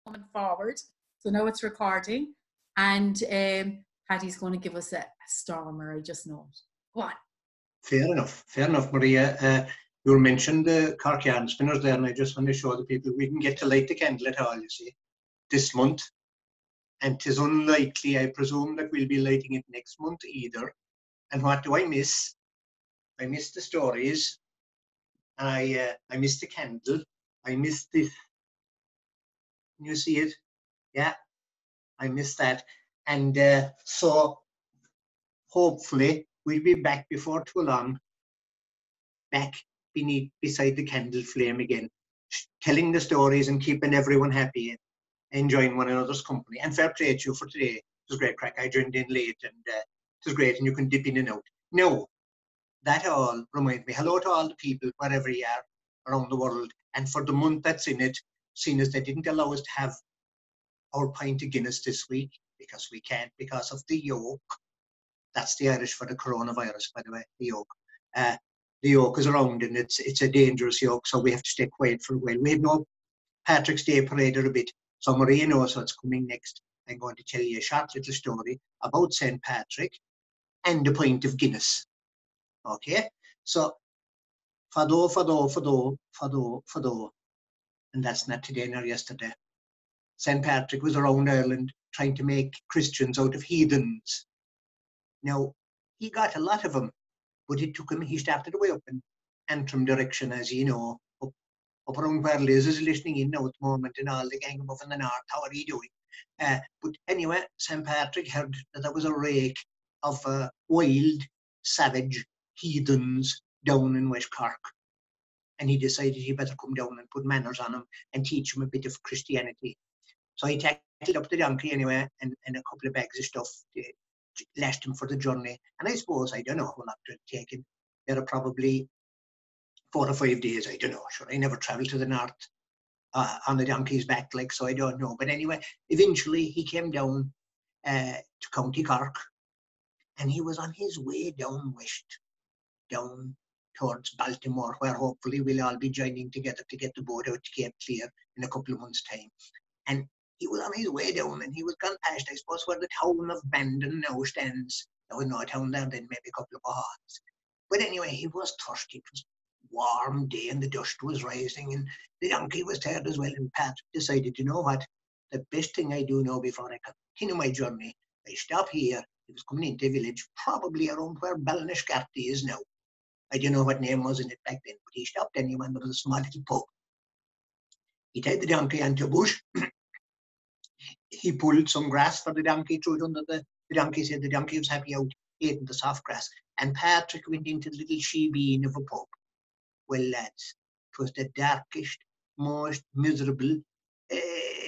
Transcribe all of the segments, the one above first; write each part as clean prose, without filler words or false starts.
coming forward. So now it's recording. And Paddy's going to give us a stormer, I just know it. Go on. Fair enough, Maria. You mentioned the Cork yarn spinners there, and I just want to show the people we didn't get to light the candle at all, you see, this month. And 'tis unlikely, I presume, that we'll be lighting it next month either. And what do I miss? I miss the stories. I miss the candle. I miss this. Can you see it? Yeah, I miss that. And so hopefully we'll be back before too long, back beside the candle flame again, telling the stories and keeping everyone happy and enjoying one another's company. And fair play to you for today. It was great crack. I joined in late, and it was great, and you can dip in and out. No, that all reminds me. Hello to all the people, wherever you are around the world. And for the month that's in it, seeing as they didn't allow us to have our pint of Guinness this week, because we can't, because of the yoke. That's the Irish for the coronavirus, by the way, the yoke. The yoke is around, and it's a dangerous yoke, so we have to stay quiet for a while. We had no Patrick's Day parade or a bit, so Maria knows what's coming next. I'm going to tell you a short little story about St. Patrick and a pint of Guinness. Okay? So, fado. And that's not today nor yesterday. St. Patrick was around Ireland trying to make Christians out of heathens. Now, he got a lot of them, but it took him, he started away up in Antrim direction, as you know, up around where Liz is listening in now at the moment, and all the gang up in the north. How are you doing? But anyway, St. Patrick heard that there was a rake of wild, savage heathens down in West Cork. And he decided he better come down and put manners on them and teach them a bit of Christianity. So he tackled up the donkey anyway, and a couple of bags of stuff to last him for the journey. And I suppose, I don't know how long it had taken. There are probably 4 or 5 days, I don't know. Sure, I never travelled to the north on the donkey's back, like, so I don't know. But anyway, eventually he came down to County Cork, and he was on his way down west, down towards Baltimore, where hopefully we'll all be joining together to get the boat out to Cape Clear in a couple of months' time. And he was on his way down, and he was gone past, I suppose, where the town of Bandon now stands. There was no town there then, maybe a couple of hots. But anyway, he was thirsty. It was a warm day, and the dust was rising, and the donkey was tired as well. And Pat decided, you know what, the best thing I do now before I continue my journey, I stop here. He was coming into a village, probably around where Ballinascarty is now. I don't know what name was in it back then, but he stopped anyway, and there was a small little pub. He tied the donkey onto a bush. He pulled some grass for the donkey, threw it under the donkey. Said the donkey was happy out eating the soft grass. And Patrick went into the little shebeen of a pub. Well, lads, it was the darkest, most miserable,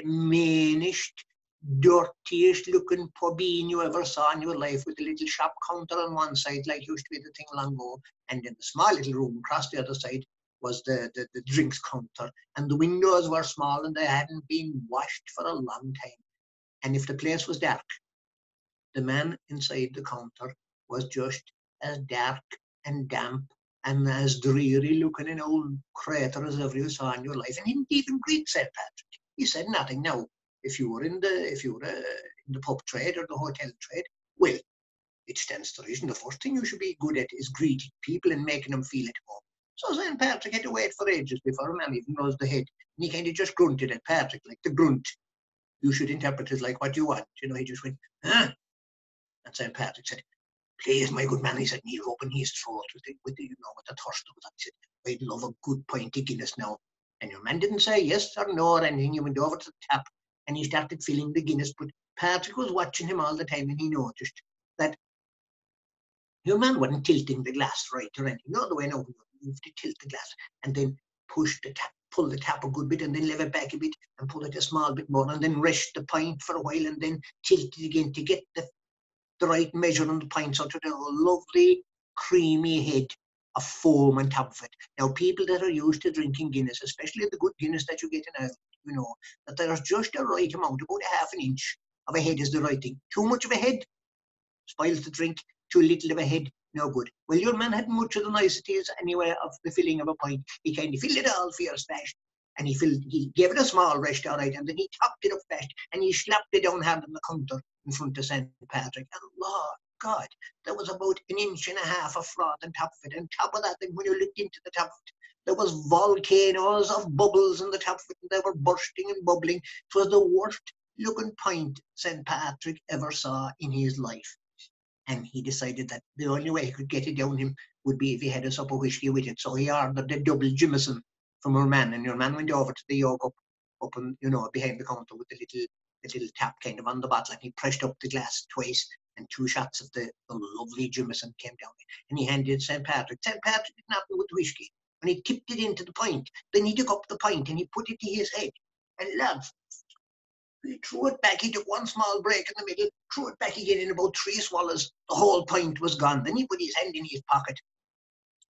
meanest, dirtiest looking pubeen you ever saw in your life, with a little shop counter on one side, like used to be the thing long ago, and in the small little room across the other side was the drinks counter, and the windows were small and they hadn't been washed for a long time. And if the place was dark, the man inside the counter was just as dark and damp and as dreary looking an old crater as ever you saw in your life. And he didn't even greet St. Patrick. He said nothing. Now, if you were in the pub trade or the hotel trade, well, it stands to reason the first thing you should be good at is greeting people and making them feel at home. So St. Patrick had to wait for ages before a man even rose the head. And he kind of just grunted at Patrick, like the grunt. You should interpret it like what you want. You know, he just went, huh? And St. Patrick said, please, my good man, he said, and he opened his throat with the thirst of that. He said, I'd love a good pint of Guinness now. And your man didn't say yes or no or anything. He went over to the tap and he started filling the Guinness. But Patrick was watching him all the time, and he noticed that your man wasn't tilting the glass right or anything. No, the way no, you have to tilt the glass and then push the tap, pull the tap a good bit, and then leave it back a bit and pull it a small bit more, and then rest the pint for a while and then tilt it again to get the right measure on the pint, so to the lovely creamy head of foam on top of it. Now, people that are used to drinking Guinness, especially the good Guinness that you get in Ireland, you know that there's just a right amount, about a half an inch of a head is the right thing. Too much of a head spoils the drink. Too little of a head, no good. Well, your man had much of the niceties anyway of the filling of a pint. He kind of filled it all for your stash, And he gave it a small rest, all right, and then he topped it up fast, and he slapped it down hard on the counter in front of St. Patrick. And Lord God, there was about 1.5 inches of froth on top of it. And top of that, then when you looked into the top of it, there was volcanoes of bubbles in the top of it, and they were bursting and bubbling. It was the worst looking pint St. Patrick ever saw in his life. And he decided that the only way he could get it down him would be if he had a sup of whiskey with it. So he ordered a double Jameson from your man, and your man went over to the yoke up and, behind the counter with the little tap kind of on the bottle, and he pressed up the glass twice, and 2 shots of the lovely Jameson came down, and he handed it St. Patrick. St. Patrick did nothing with the whiskey, and he tipped it into the pint. Then he took up the pint and he put it to his head, and lads, he threw it back. He took one small break in the middle, threw it back again in about 3 swallows. The whole pint was gone. Then he put his hand in his pocket,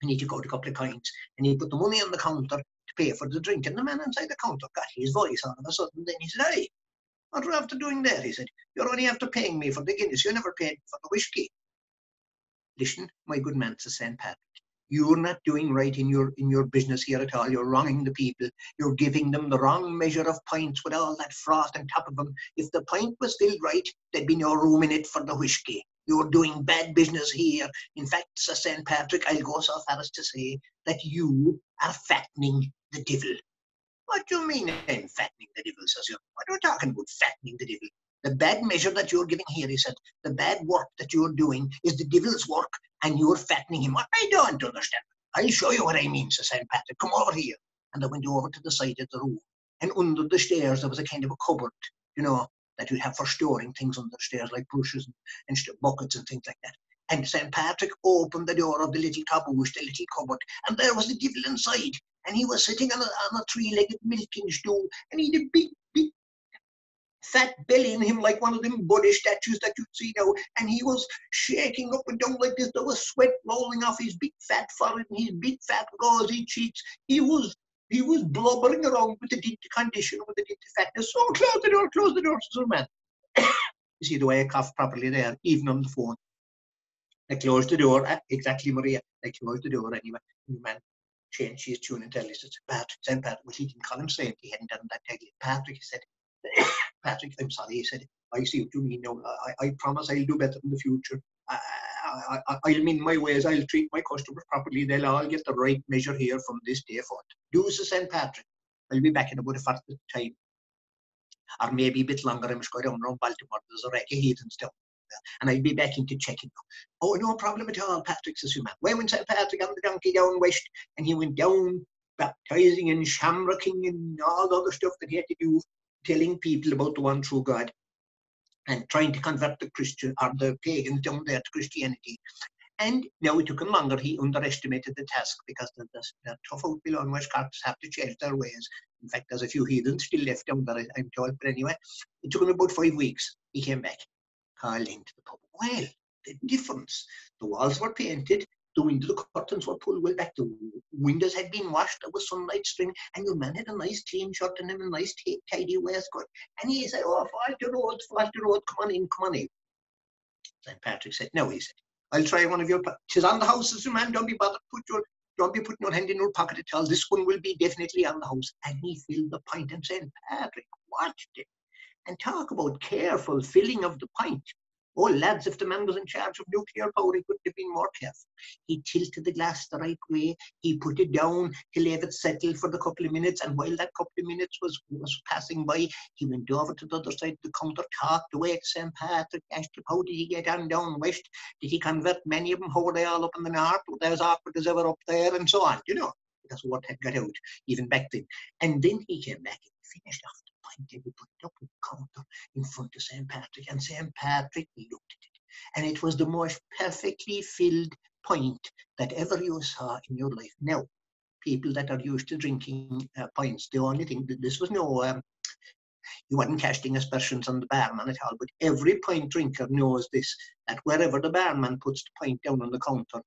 and he took out a couple of coins, and he put the money on the counter to pay for the drink. And the man inside the counter got his voice all of a sudden. Then he said, "Hey, what are you after doing there?" He said, "You're only after paying me for the Guinness. You never paid me for the whiskey." Listen, my good man, says St. Patrick. You're not doing right in your business here at all. You're wronging the people. You're giving them the wrong measure of pints with all that froth on top of them. If the pint was filled right, there'd be no room in it for the whiskey. You're doing bad business here. In fact, Sir St. Patrick, I'll go so far as to say that you are fattening the devil. What do you mean I'm fattening the devil, says you? What are you talking about, fattening the devil? The bad measure that you're giving here, he said, the bad work that you're doing is the devil's work, and you're fattening him. I don't understand. I'll show you what I mean, says St. Patrick. Come over here. And they went over to the side of the room. And under the stairs, there was a kind of a cupboard, that you'd have for storing things under the stairs, like brushes and buckets and things like that. And St. Patrick opened the door of the little caboose, the little cupboard, and there was the devil inside. And he was sitting on a 3-legged milking stool, and he had a big fat belly in him, like one of them Buddha statues that you see now, and he was shaking up and down like this. There was sweat rolling off his big fat forehead and his big fat rosy cheeks. He was blubbering around with the dinty condition, with the dinty fatness. So close the door, says the man. You see the way I cough properly there, even on the phone. I closed the door. Exactly, Maria. I closed the door anyway. The man changed his tune and tell he said, St. Patrick, well, he didn't call him Saint. He hadn't done that title. Patrick, he said. Patrick, I'm sorry, he said, I see what you mean now. I promise I'll do better in the future. I'll mend my ways. I'll treat my customers properly. They'll all get the right measure here from this day forth. Do so, St. Patrick. I'll be back in about a fortnight's time. Or maybe a bit longer. I must go down around Baltimore. There's a wreck of heathens down there. And I'll be back in to check it. Oh, no problem at all, Patrick, says you man. Why went St. Patrick on the donkey down west? And he went down baptizing and shamrocking and all the other stuff that he had to do, telling people about the one true God and trying to convert the Christian or the pagans down there to Christianity. And now it took him longer. He underestimated the task because the tough out below in West Cork have to change their ways. In fact, there's a few heathens still left down there, I'm told. But anyway, it took him about 5 weeks. He came back, called into the pub. Well, the difference. The walls were painted. The curtains were pulled well back. The windows had been washed. There was sunlight streaming. And your man had a nice clean shirt and a nice tidy waistcoat. And he said, "Oh, faulty road, come on in. St. Patrick said, "No," he said, "I'll try one of your, she's on the house, says your man, don't be bothered, don't be putting your hand in your pocket at all. This one will be definitely on the house." And he filled the pint, and St. Patrick watched it. And talk about careful filling of the pint. Oh, lads, if the man was in charge of nuclear power, he couldn't have been more careful. He tilted the glass the right way. He put it down. He let it settle for the couple of minutes. And while that couple of minutes was passing by, he went over to the other side of the counter, talked away to St. Patrick, asked him, how did he get on down west? Did he convert many of them? How were they all up in the north? Were they as awkward as ever up there? And so on, Because what had got out, even back then. And then he came back and finished off the pint. They put it up on the counter in front of St. Patrick, and St. Patrick looked at it. And it was the most perfectly filled pint that ever you saw in your life. Now, people that are used to drinking pints, the only thing, this was no, you weren't casting aspersions on the barman at all, but every pint drinker knows this, that wherever the barman puts the pint down on the counter,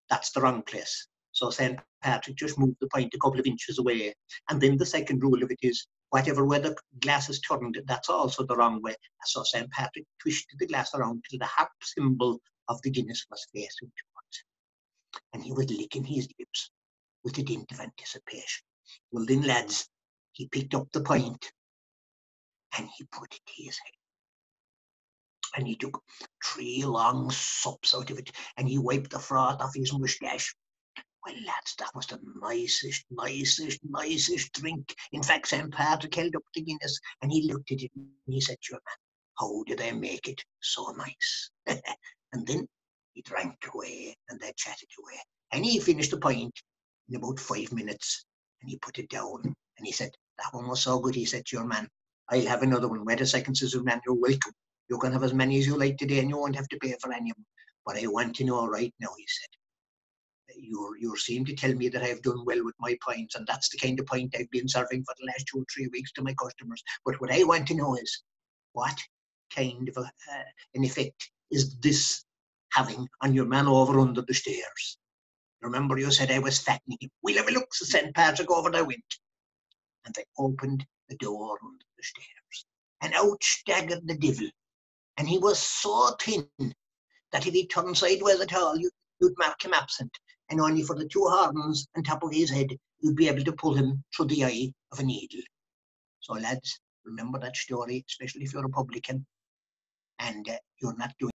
that's the wrong place. So St. Patrick just moved the pint a couple of inches away. And then the second rule of it is, whatever way the glass is turned, that's also the wrong way. So St. Patrick twisted the glass around till the harp symbol of the Guinness was facing towards him. And he was licking his lips with a dint of anticipation. Well then, lads, he picked up the pint and he put it to his head. And he took 3 long sups out of it, and he wiped the froth off his moustache. Well, lads, that was the nicest drink. In fact, St. Patrick held up the Guinness, and he looked at it, and he said, "Sure, man, how did they make it so nice?" And then he drank away, and they chatted away. And he finished the pint in about 5 minutes, and he put it down, and he said, "That one was so good," he said, "Sure, man, I'll have another one. Wait a second," says the man, "you're welcome. You can have as many as you like today, and you won't have to pay for any of them. But I want to know right now," he said, you seem to tell me that I've done well with my pints, and that's the kind of pint I've been serving for the last 2 or 3 weeks to my customers. But what I want to know is, what kind of an effect is this having on your man over under the stairs? Remember you said I was fattening him. We'll have a look," said St. Patrick. Over they went. And they opened the door under the stairs. And out staggered the devil. And he was so thin that if he turned sideways at all, you'd mark him absent. And only for the 2 horns on top of his head, you'd be able to pull him through the eye of a needle. So, lads, remember that story, especially if you're a publican and you're not doing